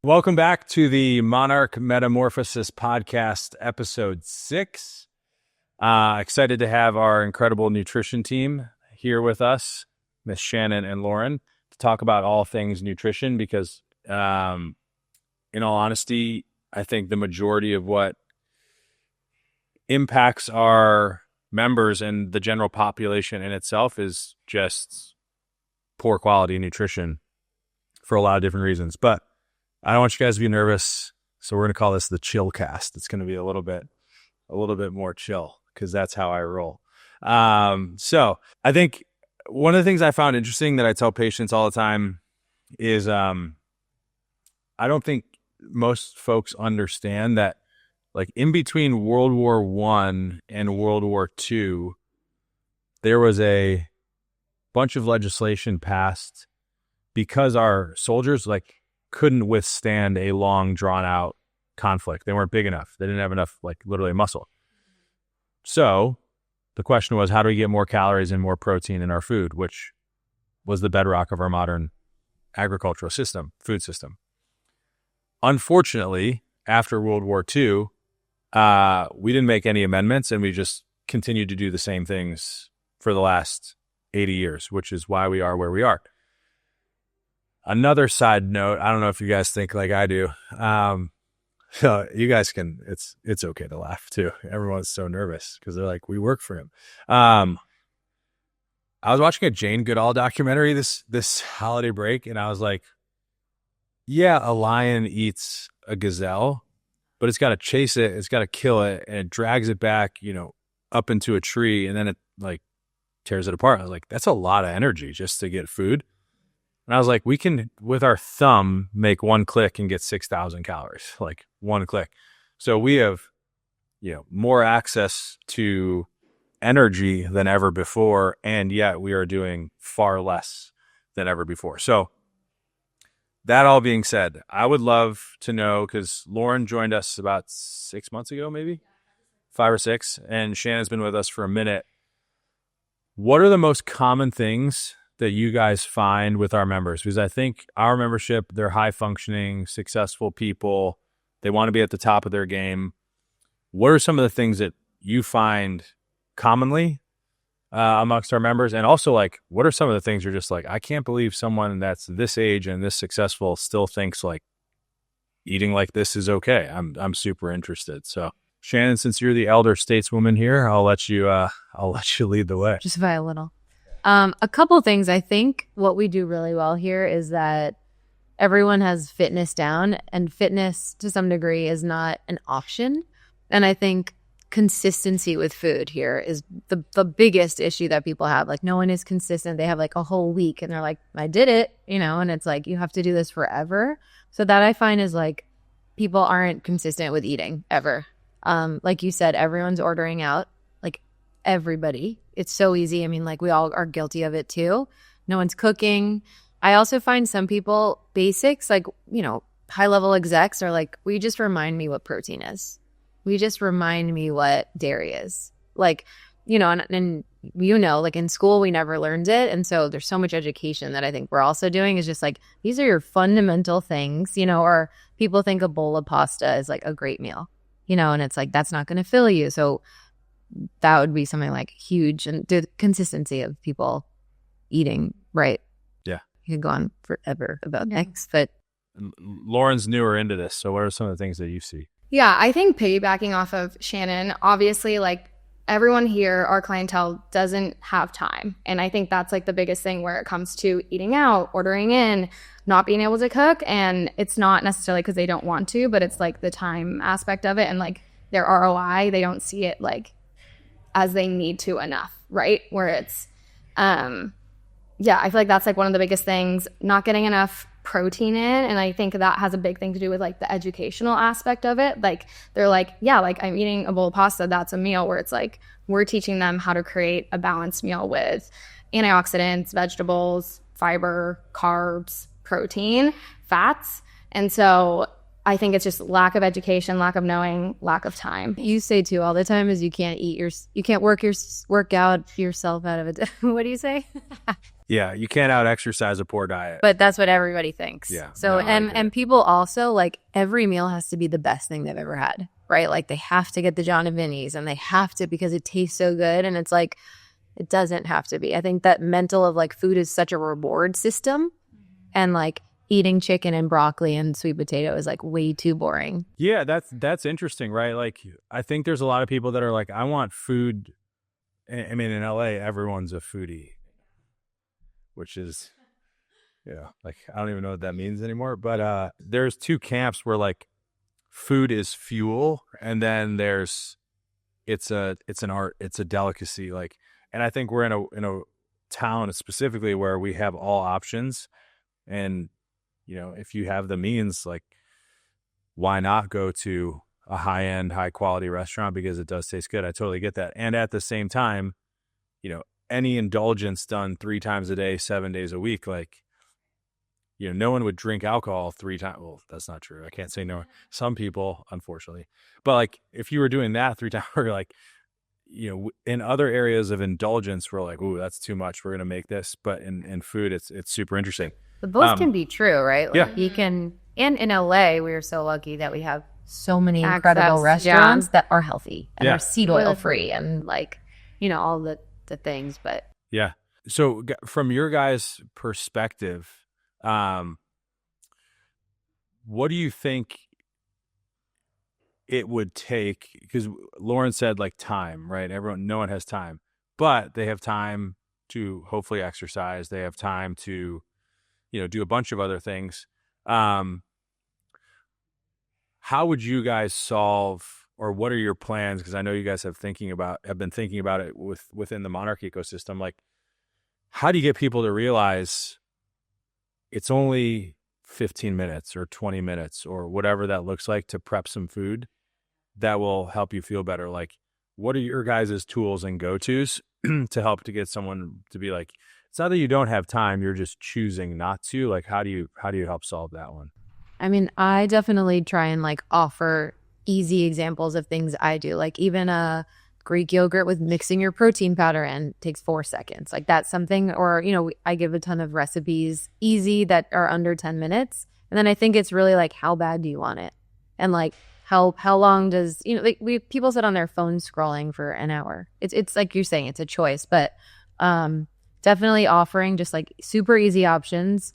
Welcome back to the Monarch Metamorphosis podcast, episode 6. Excited to have our incredible nutrition team here with us, Miss Shannon and Lauren, to talk about all things nutrition because, in all honesty, I think the majority of what impacts our members and the general population in itself is just poor quality nutrition for a lot of different reasons. But I don't want you guys to be nervous, so we're going to call this the chill cast. It's going to be a little bit more chill because that's how I roll. So I think one of the things I found interesting that I tell patients all the time is I don't think most folks understand that, like, in between World War I and World War II, there was a bunch of legislation passed because our soldiers, like, couldn't withstand a long, drawn-out conflict. They weren't big enough. They didn't have enough, like, literally muscle. So the question was, how do we get more calories and more protein in our food, which was the bedrock of our modern agricultural system, food system. Unfortunately, after World War II, we didn't make any amendments, and we just continued to do the same things for the last 80 years, which is why we are where we are. Another side note, I don't know if you guys think like I do. So you guys can, it's okay to laugh too. Everyone's so nervous because they're like, we work for him. I was watching a Jane Goodall documentary this holiday break, and I was like, yeah, a lion eats a gazelle, but it's got to chase it, it's got to kill it, and it drags it back, up into a tree, and then it like tears it apart. I was like, that's a lot of energy just to get food. And I was like, we can, with our thumb, make one click and get 6,000 calories, like one click. So we have, more access to energy than ever before, and yet we are doing far less than ever before. So that all being said, I would love to know, because Lauren joined us about 6 months ago, maybe 5 or 6, and Shannon's been with us for a minute. What are the most common things that you guys find with our members? Because I think our membership, they're high functioning, successful people. They want to be at the top of their game. What are some of the things that you find commonly amongst our members? And also, like, what are some of the things you're just like, I can't believe someone that's this age and this successful still thinks like eating like this is okay. I'm super interested. So Shannon, since you're the elder stateswoman here, I'll let you lead the way. Just by a little. A couple things. I think what we do really well here is that everyone has fitness down, and fitness to some degree is not an option. And I think consistency with food here is the biggest issue that people have. Like, no one is consistent. They have like a whole week and they're like, I did it, and it's like, you have to do this forever. So that I find is like, people aren't consistent with eating ever. Like you said, everyone's ordering out, like everybody. It's so easy. I mean, like, we all are guilty of it too. No one's cooking. I also find some people, basics, like, high level execs are like, will you just remind me what protein is? Will you just remind me what dairy is? Like, and like in school, we never learned it. And so there's so much education that I think we're also doing is just like, these are your fundamental things, or people think a bowl of pasta is like a great meal, and it's like, that's not going to fill you. So that would be something like huge, and the consistency of people eating right. Yeah. You could go on forever about things, but Lauren's newer into this. So what are some of the things that you see? Yeah, I think piggybacking off of Shannon, obviously, like, everyone here, our clientele doesn't have time. And I think that's like the biggest thing where it comes to eating out, ordering in, not being able to cook. And it's not necessarily because they don't want to, but it's like the time aspect of it and like their ROI, they don't see it like as they need to enough, right? Where it's, I feel like that's like one of the biggest things, not getting enough protein in. And I think that has a big thing to do with like the educational aspect of it. Like, they're like, yeah, like, I'm eating a bowl of pasta, that's a meal, where it's like, we're teaching them how to create a balanced meal with antioxidants, vegetables, fiber, carbs, protein, fats. And so I think it's just lack of education, lack of knowing, lack of time. You say too all the time is you can't work out yourself out of it. What do you say? Yeah, you can't out exercise a poor diet. But that's what everybody thinks. Yeah. So, No, I get and it. people also, like, every meal has to be the best thing they've ever had, right? Like, they have to get the John and Vinny's, and they have to because it tastes so good. And it's like, it doesn't have to be. I think that mental of like food is such a reward system, and like eating chicken and broccoli and sweet potato is like way too boring. Yeah, that's interesting, right? Like, I think there's a lot of people that are like, I want food. I mean, in LA, everyone's a foodie, which is, like, I don't even know what that means anymore. But there's two camps where like food is fuel, and then it's an art, it's a delicacy. Like, and I think we're in a town specifically where we have all options, and if you have the means, like, why not go to a high-end, high-quality restaurant because it does taste good? I totally get that. And at the same time, any indulgence done 3 times a day, 7 days a week, like, no one would drink alcohol 3 times. Well, that's not true. I can't say no. Some people, unfortunately. But, like, if you were doing that 3 times, or, like, in other areas of indulgence, we're like, ooh, that's too much. We're going to make this. But in food, it's super interesting. But both can be true, right? Like, yeah. You can, and in LA, we are so lucky that we have so many Access, incredible restaurants that are healthy and Yeah. are seed oil free and like, all the things. But Yeah. So from your guys' perspective, what do you think it would take? Because Lauren said like time, right? No one has time, but they have time to hopefully exercise. They have time to, do a bunch of other things. How would you guys solve, or what are your plans? Because I know you guys have been thinking about it within the Monarch ecosystem. Like, how do you get people to realize it's only 15 minutes or 20 minutes or whatever that looks like to prep some food that will help you feel better? Like, what are your guys' tools and go-tos to help to get someone to be like, it's not that you don't have time, you're just choosing not to. Like, how do you help solve that one? I mean, I definitely try and like offer easy examples of things I do. Like, even a Greek yogurt with mixing your protein powder in takes 4 seconds. Like, that's something. Or, I give a ton of recipes easy that are under 10 minutes. And then I think it's really like, how bad do you want it? And like, how long does, people sit on their phones scrolling for an hour. It's like you're saying, it's a choice, but definitely offering just like super easy options.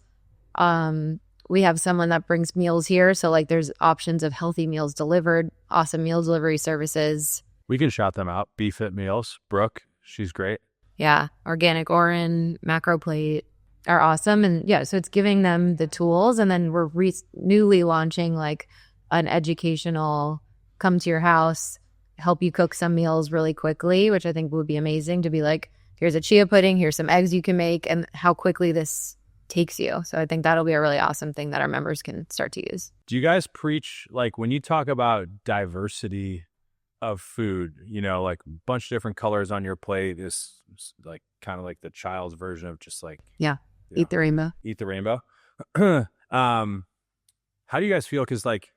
We have someone that brings meals here. So like there's options of healthy meals delivered, awesome meal delivery services. We can shout them out. BeFit Meals, Brooke, she's great. Yeah. Organic Orin, Macro Plate are awesome. And yeah, so it's giving them the tools. And then we're newly launching like an educational come to your house, help you cook some meals really quickly, which I think would be amazing to be like, here's a chia pudding, here's some eggs you can make, and how quickly this takes you. So I think that'll be a really awesome thing that our members can start to use. Do you guys preach, like, when you talk about diversity of food, like a bunch of different colors on your plate is like kind of like the child's version of just like, Eat the rainbow. Eat the rainbow. How do you guys feel? Because like,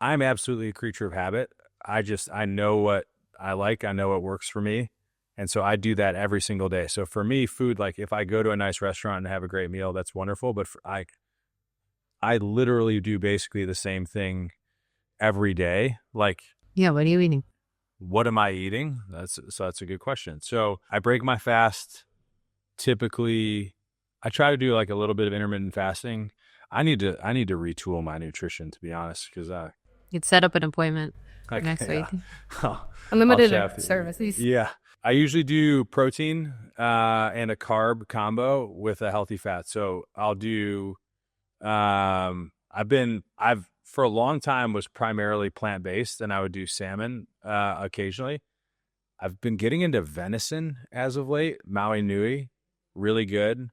I'm absolutely a creature of habit. I know what I like. I know what works for me. And so I do that every single day. So for me, food, like if I go to a nice restaurant and have a great meal, that's wonderful. But I literally do basically the same thing every day. Like, Yeah, what are you eating? what am I eating? That's a good question. So I break my fast. Typically, I try to do like a little bit of intermittent fasting. I need to retool my nutrition, to be honest, because You'd set up an appointment for next week. Unlimited services. Yeah. I usually do protein and a carb combo with a healthy fat. So I'll do I've for a long time was primarily plant-based, and I would do salmon occasionally. I've been getting into venison as of late. Maui Nui, really good.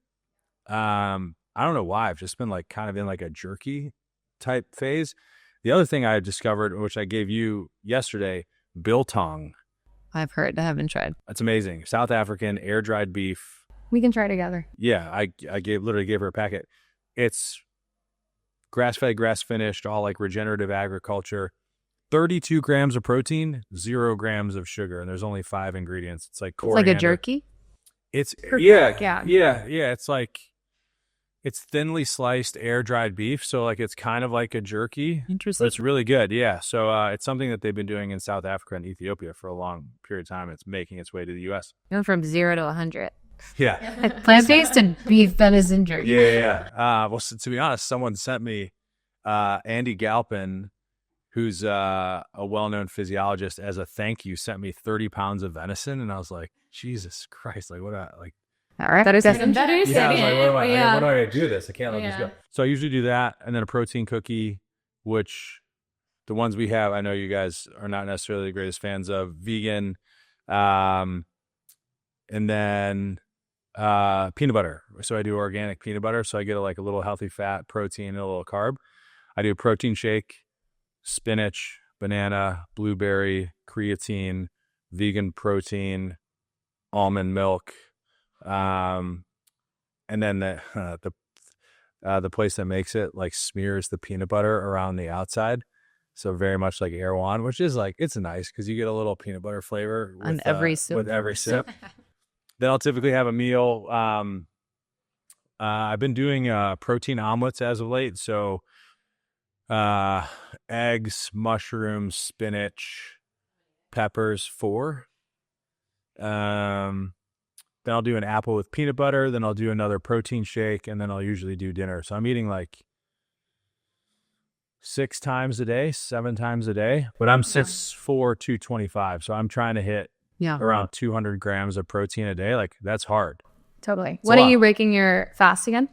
I don't know why. I've just been like kind of in like a jerky type phase. The other thing I discovered, which I gave you yesterday, biltong. I've heard. I haven't tried. That's amazing. South African air-dried beef. We can try together. Yeah, I literally gave her a packet. It's grass-fed, grass-finished, all like regenerative agriculture. 32 grams of protein, 0 grams of sugar, and there's only 5 ingredients. It's like coriander. It's like a jerky? It's Perfect, yeah. It's like it's thinly sliced air dried beef, so like it's kind of like a jerky. Interesting. But it's really good, yeah. So it's something that they've been doing in South Africa and Ethiopia for a long period of time. It's making its way to the U.S. Going from 0 to 100. Yeah, Plant-based and beef venison jerky. yeah. Well, so, to be honest, someone sent me Andy Galpin, who's a well-known physiologist, as a thank you, sent me 30 pounds of venison, and I was like, Jesus Christ, like what? All right. That is That's- even better. Yeah, I was like, what do Yeah. I do this? I can't let this go. So I usually do that, and then a protein cookie, which the ones we have, I know you guys are not necessarily the greatest fans of, vegan, and then peanut butter. So I do organic peanut butter, so I get like a little healthy fat, protein, and a little carb. I do a protein shake, spinach, banana, blueberry, creatine, vegan protein, almond milk. And then the place that makes it like smears the peanut butter around the outside, so very much like Erewhon, which is like, it's nice because you get a little peanut butter flavor with, On every sip. With every sip. Then I'll typically have a meal. I've been doing protein omelets as of late, so eggs, mushrooms, spinach, peppers, 4. Then I'll do an apple with peanut butter. Then I'll do another protein shake, and then I'll usually do dinner. So I'm eating like 6 times a day, 7 times a day. But I'm 6'4", 225. So I'm trying to hit around 200 grams of protein a day. Like, that's hard. Totally. It's What a are lot. you breaking your fast again?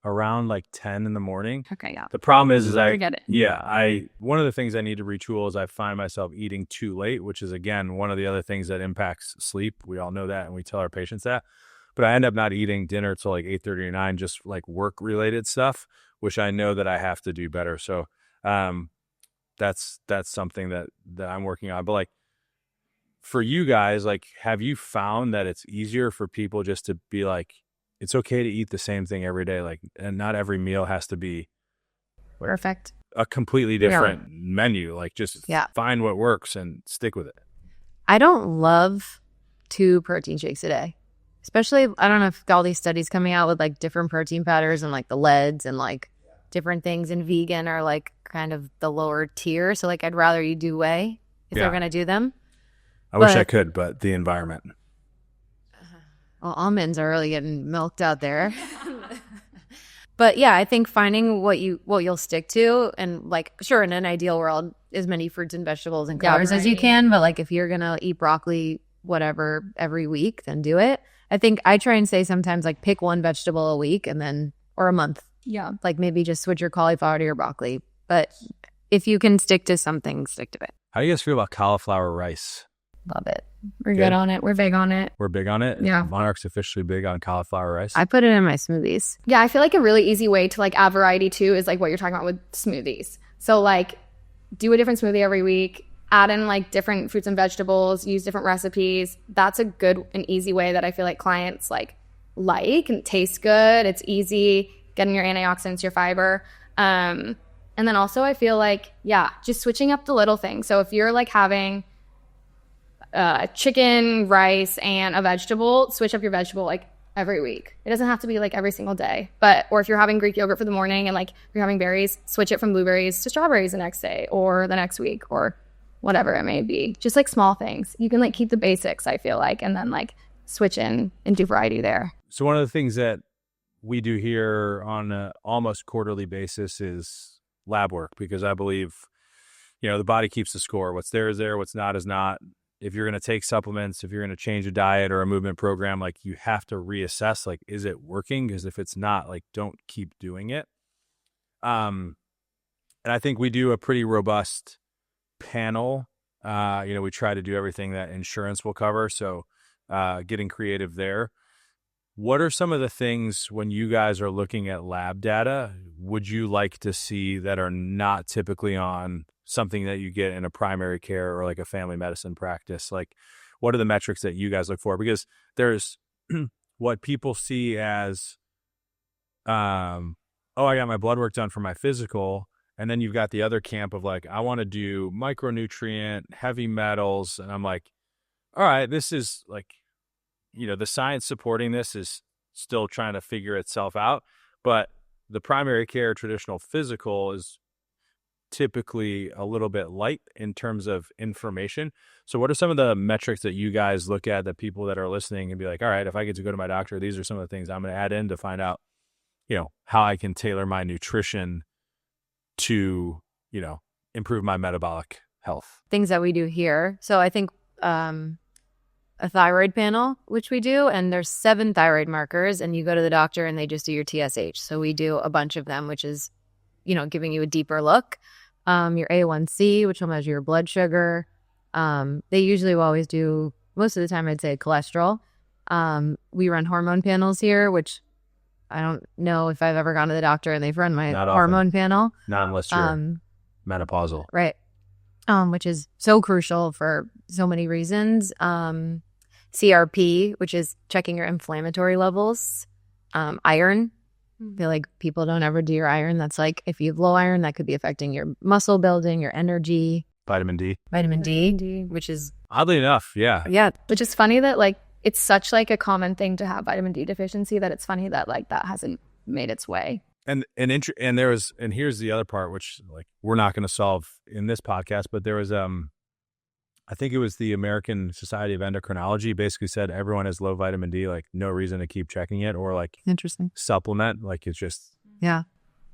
Around like 10 in the morning. Okay, yeah. The problem is I get it. one of the things I need to retool is I find myself eating too late, which is, again, one of the other things that impacts sleep. We all know that, and we tell our patients that. But I end up not eating dinner till like 8:30 or 9, just like work related stuff, which I know that I have to do better. So that's something that I'm working on. But like, for you guys, like, have you found that it's easier for people just to be like, it's okay to eat the same thing every day, like, and not every meal has to be Perfect. a completely different menu. Like, just find what works and stick with it. I don't love 2 protein shakes a day. Especially, I don't know if all these studies coming out with like different protein powders and like the leads and like different things in vegan are like kind of the lower tier. So like, I'd rather you do whey if they're going to do them. I wish I could, but the environment. Well, almonds are really getting milked out there. But yeah, I think finding what you'll stick to, and like, sure, in an ideal world, as many fruits and vegetables and carbs as you can. But like, if you're gonna eat broccoli, whatever, every week, then do it. I think I try and say sometimes like pick one vegetable a week and then, or a month. Yeah. Like maybe just switch your cauliflower to your broccoli. But if you can stick to something, stick to it. How do you guys feel about cauliflower rice? Love it. We're good on it. We're big on it. We're big on it. Yeah. Monarch's officially big on cauliflower rice. I put it in my smoothies. Yeah, I feel like a really easy way to like add variety too is like what you're talking about with smoothies. So like, do a different smoothie every week, add in like different fruits and vegetables, use different recipes. That's a good and easy way that I feel like clients like and tastes good. It's easy, getting your antioxidants, your fiber. And then also I feel like, just switching up the little things. So if you're like having chicken, rice, and a vegetable, switch up your vegetable like every week. It doesn't have to be like every single day, or if you're having Greek yogurt for the morning and like you're having berries, switch it from blueberries to strawberries the next day or the next week or whatever it may be. Just like small things. You can like keep the basics, I feel like, and then like switch in and do variety there. So one of the things that we do here on an almost quarterly basis is lab work, because I believe, the body keeps the score. What's there is there, what's not is not. If you're going to take supplements, if you're going to change a diet or a movement program, like, you have to reassess, like, is it working? Because if it's not, like, don't keep doing it. And I think we do a pretty robust panel. We try to do everything that insurance will cover. So getting creative there. What are some of the things, when you guys are looking at lab data, would you like to see that are not typically on something that you get in a primary care or like a family medicine practice? Like, what are the metrics that you guys look for? Because there's what people see as, I got my blood work done for my physical. And then you've got the other camp of like, I want to do micronutrient, heavy metals. And I'm like, all right, this is like, the science supporting this is still trying to figure itself out, but the primary care traditional physical is typically a little bit light in terms of information. So what are some of the metrics that you guys look at that people that are listening and be like, all right, if I get to go to my doctor, these are some of the things I'm going to add in to find out, how I can tailor my nutrition to, improve my metabolic health. Things that we do here. So I think a thyroid panel, which we do, and there's 7 thyroid markers, and you go to the doctor and they just do your TSH. So we do a bunch of them, which is, giving you a deeper look. Your A1C, which will measure your blood sugar. They usually will always do, most of the time I'd say cholesterol. We run hormone panels here, which I don't know if I've ever gone to the doctor and they've run my hormone panel. Not unless you're menopausal. Right. Which is so crucial for so many reasons. CRP, which is checking your inflammatory levels. Iron. I feel like people don't ever do your iron. That's like, if you have low iron, that could be affecting your muscle building, your energy. Vitamin D, which is oddly enough, yeah. Which is funny that like it's such like a common thing to have vitamin D deficiency that it's funny that like that hasn't made its way. And here's the other part, which like we're not going to solve in this podcast, but there was I think it was the American Society of Endocrinology basically said everyone has low vitamin D, like no reason to keep checking it or like interesting supplement, like it's just Like,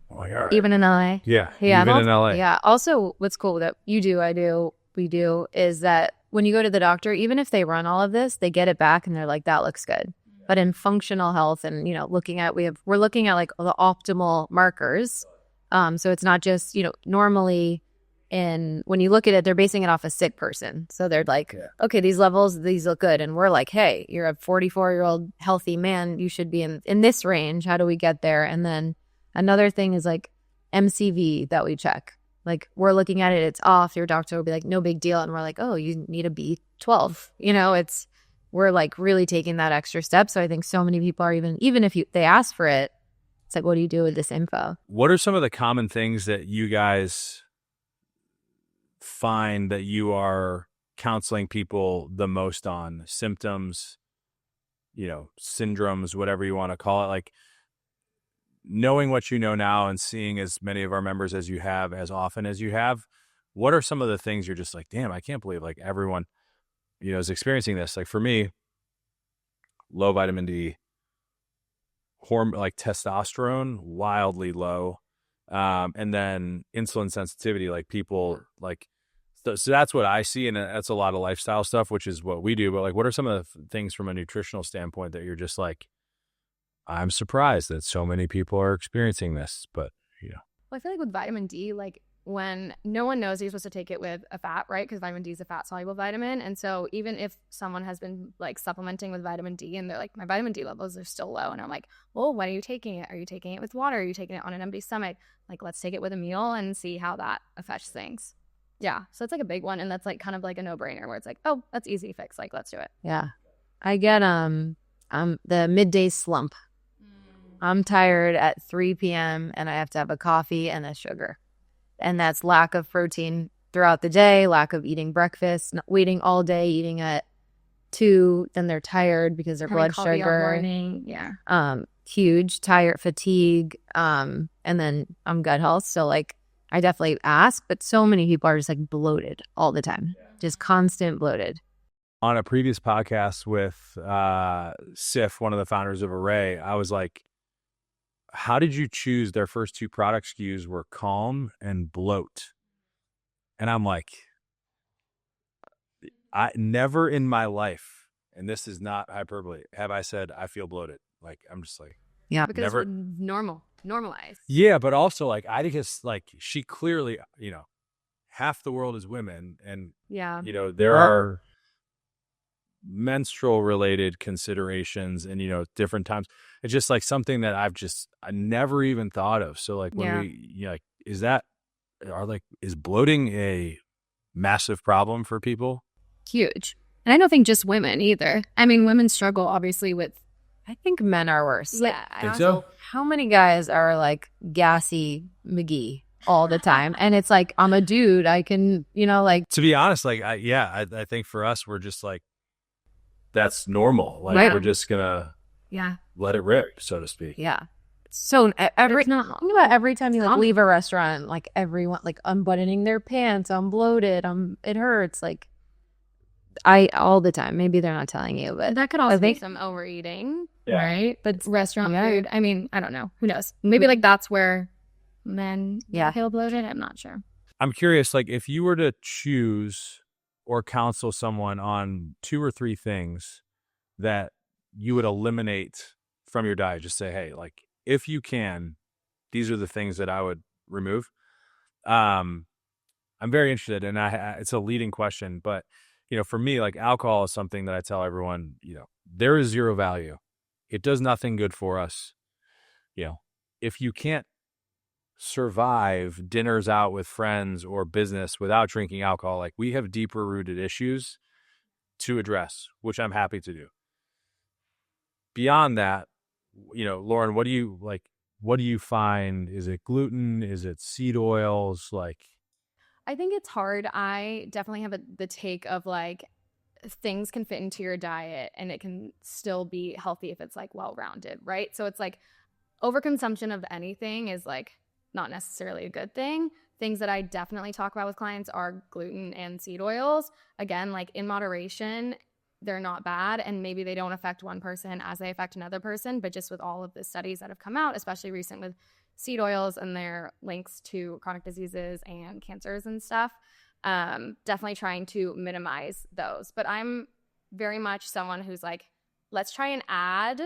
all right. Even in LA. Yeah. Even in LA. Yeah. Also, what's cool that you do, I do, we do, is that when you go to the doctor, even if they run all of this, they get it back and they're like, that looks good. But in functional health and, we're looking at like the optimal markers. So it's not just, normally when you look at it, they're basing it off a sick person. So they're like, okay, these levels, these look good. And we're like, hey, you're a 44-year-old healthy man. You should be in this range. How do we get there? And then another thing is like MCV that we check. Like we're looking at it, it's off. Your doctor will be like, no big deal. And we're like, oh, you need a B12. We're like really taking that extra step. So I think so many people are even if they ask for it, it's like, what do you do with this info? What are some of the common things that you guys find that you are counseling people the most on? Symptoms, syndromes, whatever you want to call it, like knowing what you know now and seeing as many of our members as you have, as often as you have, what are some of the things you're just like, damn, I can't believe like everyone, is experiencing this? Like for me, low vitamin D, like testosterone, wildly low. And then insulin sensitivity, like people like, so that's what I see. And that's a lot of lifestyle stuff, which is what we do. But like, what are some of the things from a nutritional standpoint that you're just like, I'm surprised that so many people are experiencing this, but Well, I feel like with vitamin D, like when no one knows you're supposed to take it with a fat, right? Because vitamin D is a fat soluble vitamin. And so even if someone has been like supplementing with vitamin D and they're like, my vitamin D levels are still low. And I'm like, well, when are you taking it? Are you taking it with water? Are you taking it on an empty stomach? Like, let's take it with a meal and see how that affects things. Yeah. So it's like a big one. And that's like kind of like a no brainer where it's like, oh, that's easy to fix. Like, let's do it. Yeah. I get the midday slump. I'm tired at 3 p.m. and I have to have a coffee and a sugar. And that's lack of protein throughout the day, lack of eating breakfast, waiting all day, eating at 2. Then they're tired because their blood sugar. Morning. Yeah. Huge, tired, fatigue. And then I'm gut health. So like I definitely ask, but so many people are just like bloated all the time, just constant bloated. On a previous podcast with Sif, one of the founders of Array, I was like, how did you choose? Their first 2 product SKUs were Calm and Bloat. And I'm like, I never in my life, and this is not hyperbole, have I said I feel bloated. Like, I'm just like, yeah, because it's normalized. Yeah, but also like, I just like, she clearly, half the world is women. And, there are menstrual related considerations and different times. It's just like something that I never even thought of. So like when we like, is bloating a massive problem for people? Huge. And I don't think just women either. I mean, women struggle obviously with, I think men are worse. Yeah. Think so? How many guys are like gassy McGee all the time? And it's like, I'm a dude, I can, like. To be honest, like I think for us, we're just like, that's normal. Like Right. we're just gonna Yeah. let it rip, so to speak. Yeah. So every It's not think about every time you like Not- leave a restaurant, like everyone like unbuttoning their pants, I'm bloated, it hurts. Like I all the time. Maybe they're not telling you, but That could also be think- some overeating, Yeah. right? But restaurant Yeah. food, I mean, I don't know. Who knows? Maybe like that's where men Yeah. feel bloated. I'm not sure. I'm curious, like if you were to choose or counsel someone on 2 or 3 things that you would eliminate from your diet, just say, hey, like if you can, these are the things that I would remove. I'm very interested, and it's a leading question, but for me, like alcohol is something that I tell everyone, there is zero value. It does nothing good for us. If you can't survive dinners out with friends or business without drinking alcohol, like we have deeper rooted issues to address, which I'm happy to do. Beyond that, Lauren, what do you find? Is it gluten? Is it seed oils? Like, I think it's hard. I definitely have the take of like things can fit into your diet and it can still be healthy if it's like well-rounded, right? So it's like overconsumption of anything is like not necessarily a good thing. Things that I definitely talk about with clients are gluten and seed oils. Again, like in moderation, they're not bad, and maybe they don't affect one person as they affect another person, but just with all of the studies that have come out, especially recent with seed oils and their links to chronic diseases and cancers and stuff, definitely trying to minimize those. But I'm very much someone who's like, let's try and add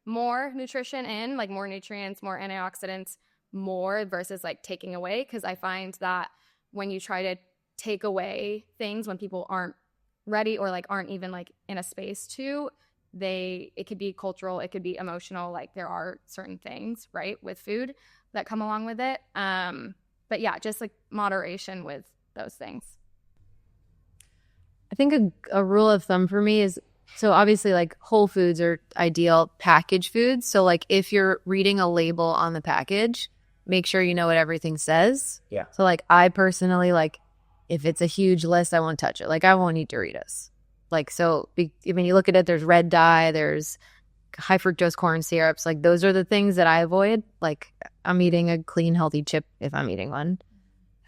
more nutrition in, like more nutrients, more antioxidants, more versus like taking away, because I find that when you try to take away things when people aren't ready or like aren't even like in a space to, it could be cultural, it could be emotional, like there are certain things, right, with food that come along with it. But yeah, just like moderation with those things. I think a rule of thumb for me is, so obviously like whole foods are ideal packaged foods. So like if you're reading a label on the package, make sure you know what everything says. Yeah. So like I personally, like if it's a huge list, I won't touch it. Like I won't eat Doritos. Like, so when you look at it, there's red dye, there's high fructose corn syrups. Like those are the things that I avoid. Like I'm eating a clean, healthy chip if I'm eating one.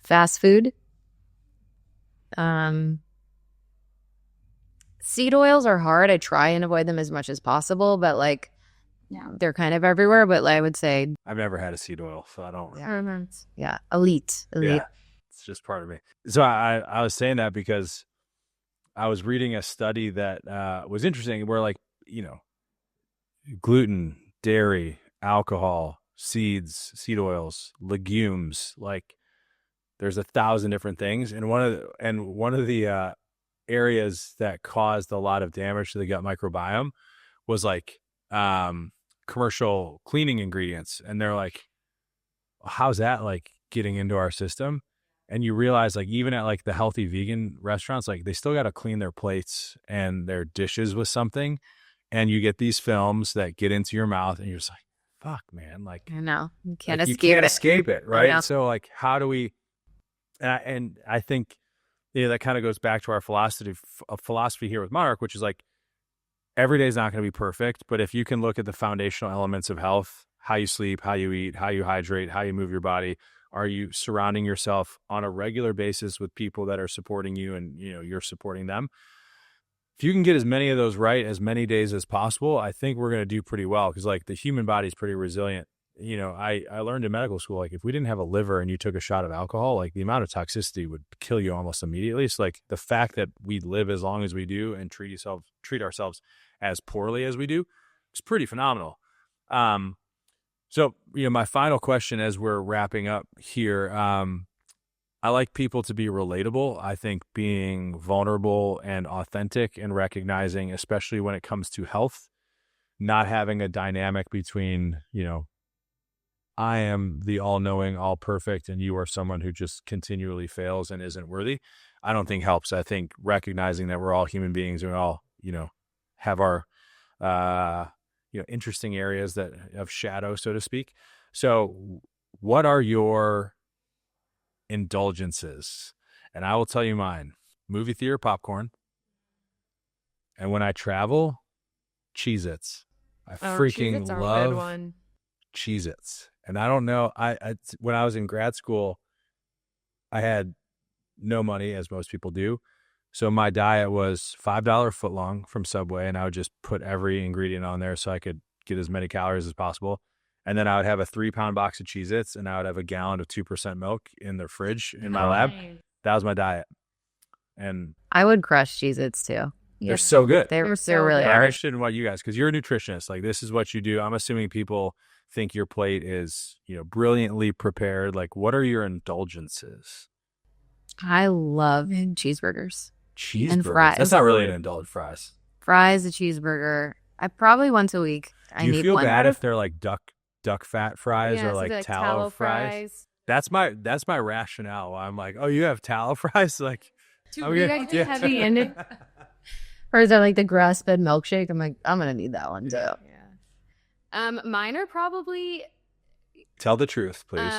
Fast food. Seed oils are hard. I try and avoid them as much as possible, but like they're kind of everywhere. But I would say I've never had a seed oil, so I don't. elite. Yeah, it's just part of me. So I was saying that because I was reading a study that was interesting, where like gluten, dairy, alcohol, seeds, seed oils, legumes, like there's 1,000 different things, and one of the areas that caused a lot of damage to the gut microbiome was like commercial cleaning ingredients. And they're like, how's that like getting into our system? And you realize like even at like the healthy vegan restaurants, like they still got to clean their plates and their dishes with something. And you get these films that get into your mouth and you're just like, fuck, man. Like, I know. You can't like, escape it. escape it. Right. Yeah. So like, how do we, and I think, that kind of goes back to our philosophy here with Monarch, which is like, every day is not going to be perfect, but if you can look at the foundational elements of health, how you sleep, how you eat, how you hydrate, how you move your body, are you surrounding yourself on a regular basis with people that are supporting you and, you're supporting them? If you can get as many of those right as many days as possible, I think we're going to do pretty well, because like the human body is pretty resilient. I learned in medical school, like if we didn't have a liver and you took a shot of alcohol, like the amount of toxicity would kill you almost immediately. So like the fact that we live as long as we do and treat ourselves as poorly as we do, it's pretty phenomenal. So, my final question as we're wrapping up here, I like people to be relatable. I think being vulnerable and authentic and recognizing, especially when it comes to health, not having a dynamic between, I am the all-knowing, all-perfect, and you are someone who just continually fails and isn't worthy, I don't think helps. I think recognizing that we're all human beings and we all, have our, interesting areas of shadow, so to speak. So what are your indulgences? And I will tell you mine: movie theater popcorn And when I travel, Cheez-Its. I freaking Cheez-Its are a good love one. Cheez-Its. And I don't know, when I was in grad school, I had no money, as most people do. So my diet was $5 footlong from Subway, and I would just put every ingredient on there so I could get as many calories as possible. And then I would have a 3-pound box of Cheez-Its, and I would have a gallon of 2% milk in the fridge in my lab. That was my diet. And I would crush Cheez-Its too. they're so good. They're so really good. I'm are. interested in what you guys, because you're a nutritionist. Like, this is what you do. I'm assuming people think your plate is, brilliantly prepared. Like, what are your indulgences? I love cheeseburgers. Cheeseburgers. And fries. That's not really an indulgent. Fries. Fries, a cheeseburger. I probably once a week. I Do you need feel one. bad if they're like duck fat fries Yeah, or so like they're tallow fries? That's my rationale. I'm like, oh, you have tallow fries? Like, Are you guys heavy in it? Or is that like the grass-fed milkshake? I'm like, I'm gonna need that one too. Yeah. Mine are probably Tell the truth, please.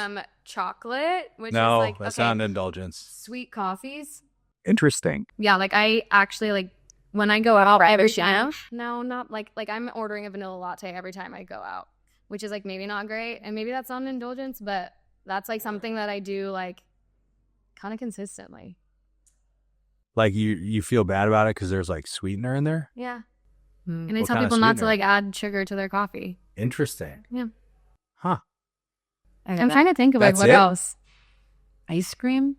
chocolate, which No, is like that's not an indulgence. sweet coffees. Interesting. Yeah, like I actually like when I go out every time. No, not like I'm ordering a vanilla latte every time I go out, which is like maybe not great, and maybe that's not an indulgence, but that's like something that I do like kind of consistently. Like you feel bad about it because there's like sweetener in there? Yeah. Mm. And I What tell kind of people not to sweetener? like add sugar to their coffee. Interesting. Yeah. Huh. I'm trying to think of like That's what it? else. Ice cream.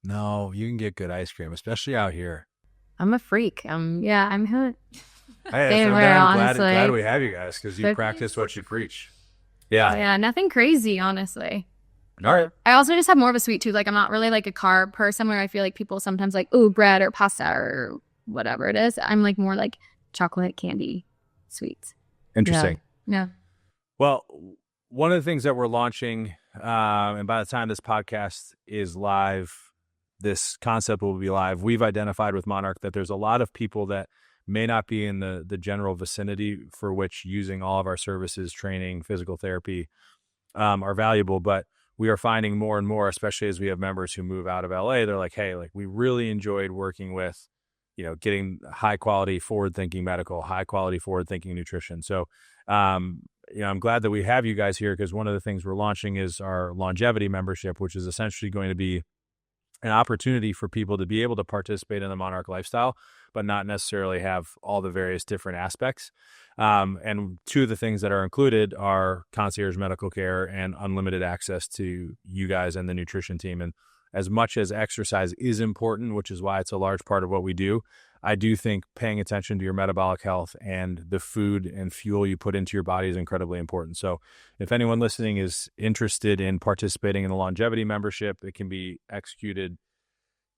No, you can get good ice cream, especially out here. I'm a freak. Yeah, I'm hooked. Hey, Same so here, I'm honestly. glad we have you guys because you But- practice what you preach. Yeah. Yeah, nothing crazy, honestly. All right. I also just have more of a sweet tooth. Like I'm not really like a carb person where I feel like people sometimes like, ooh, bread or pasta or whatever it is. I'm like more like chocolate, candy, sweets. Interesting. Yeah. Well, one of the things that we're launching, and by the time this podcast is live, this concept will be live. We've identified with Monarch that there's a lot of people that may not be in the general vicinity for which using all of our services, training, physical therapy, are valuable. But we are finding more and more, especially as we have members who move out of LA, they're like, hey, like we really enjoyed working with, getting high quality, forward thinking medical, high quality, forward thinking nutrition. So, I'm glad that we have you guys here because one of the things we're launching is our longevity membership, which is essentially going to be an opportunity for people to be able to participate in the Monarch lifestyle, but not necessarily have all the various different aspects. And two of the things that are included are concierge medical care and unlimited access to you guys and the nutrition team. And as much as exercise is important, which is why it's a large part of what we do, I do think paying attention to your metabolic health and the food and fuel you put into your body is incredibly important. So if anyone listening is interested in participating in the longevity membership, it can be executed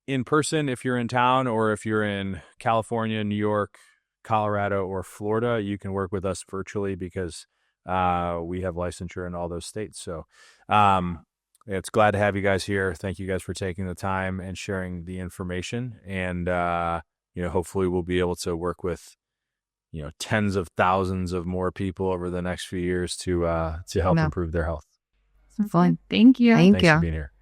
in person if you're in town, or if you're in California, New York, Colorado, or Florida, you can work with us virtually because we have licensure in all those states. So it's glad to have you guys here. Thank you guys for taking the time and sharing the information. And, hopefully we'll be able to work with, tens of thousands of more people over the next few years to help improve their health. Fun. Thank you. Thank Thanks you. for being here.